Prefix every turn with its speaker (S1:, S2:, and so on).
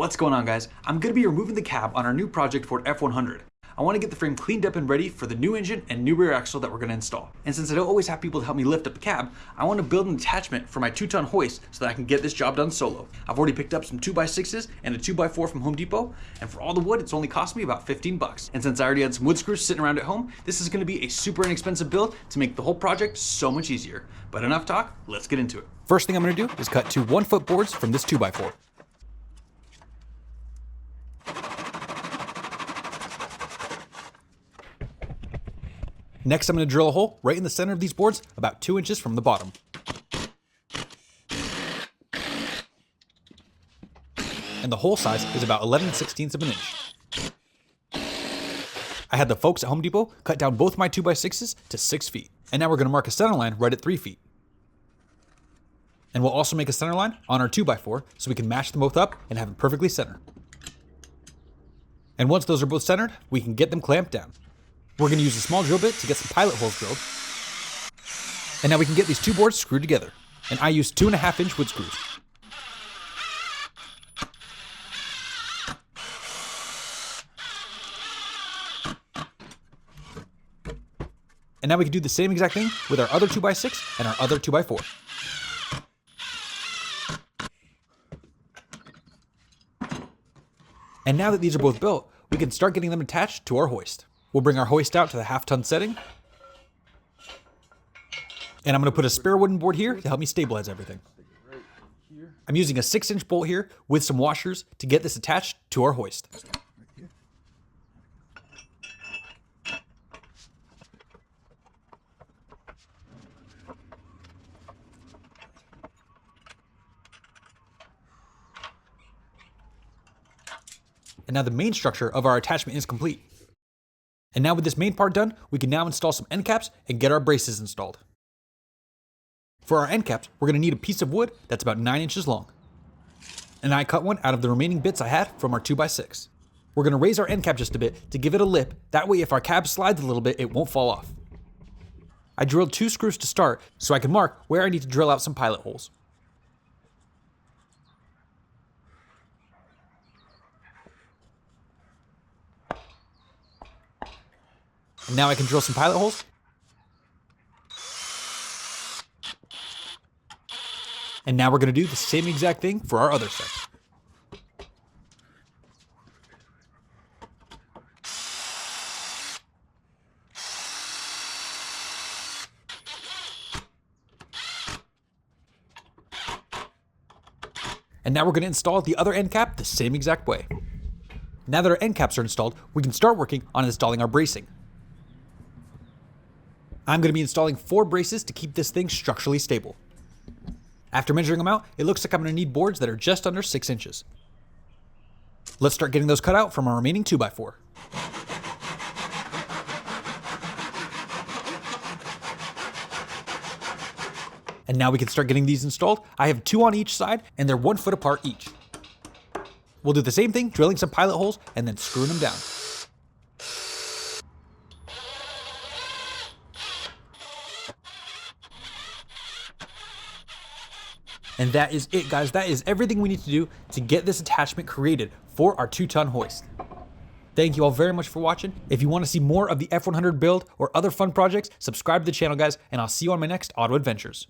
S1: What's going on, guys? I'm going to be removing the cab on our new project Ford F100. I want to get the frame cleaned up and ready for the new engine and new rear axle that we're going to install. And since I don't always have people to help me lift up a cab, I want to build an attachment for my 2-ton hoist so that I can get this job done solo. I've already picked up some 2x6s and a 2x4 from Home Depot, and for all the wood, it's only cost me about 15 bucks. And since I already had some wood screws sitting around at home, this is going to be a super inexpensive build to make the whole project so much easier. But enough talk, let's get into it.
S2: First thing I'm going to do is cut 2 1-foot boards from this 2x4. Next, I'm going to drill a hole right in the center of these boards, about 2 inches from the bottom. And the hole size is about 11/16 of an inch. I had the folks at Home Depot cut down both my 2x6s to 6 feet. And now we're going to mark a center line right at 3 feet. And we'll also make a center line on our 2x4 so we can match them both up and have them perfectly centered. And once those are both centered, we can get them clamped down. We're going to use a small drill bit to get some pilot holes drilled. And now we can get these 2 boards screwed together. And I used 2.5-inch wood screws. And now we can do the same exact thing with our other 2x6 and our other 2x4. And now that these are both built, we can start getting them attached to our hoist. We'll bring our hoist out to the 1/2-ton setting. And I'm going to put a spare wooden board here to help me stabilize everything. I'm using a 6-inch bolt here with some washers to get this attached to our hoist. And now the main structure of our attachment is complete. And now with this main part done, we can now install some end caps and get our braces installed. For our end caps, we're going to need a piece of wood that's about 9 inches long. And I cut one out of the remaining bits I had from our 2x6. We're going to raise our end cap just a bit to give it a lip, that way if our cab slides a little bit, it won't fall off. I drilled 2 screws to start so I can mark where I need to drill out some pilot holes. And now I can drill some pilot holes. And now we're going to do the same exact thing for our other side. And now we're going to install the other end cap the same exact way. Now that our end caps are installed, we can start working on installing our bracing. I'm going to be installing 4 braces to keep this thing structurally stable. After measuring them out, it looks like I'm going to need boards that are just under 6 inches. Let's start getting those cut out from our remaining 2x4. And now we can start getting these installed. I have 2 on each side and they're 1 foot apart each. We'll do the same thing, drilling some pilot holes and then screwing them down. And that is it, guys. That is everything we need to do to get this attachment created for our 2-ton hoist. Thank you all very much for watching. If you want to see more of the F100 build or other fun projects, subscribe to the channel, guys, and I'll see you on my next auto adventures.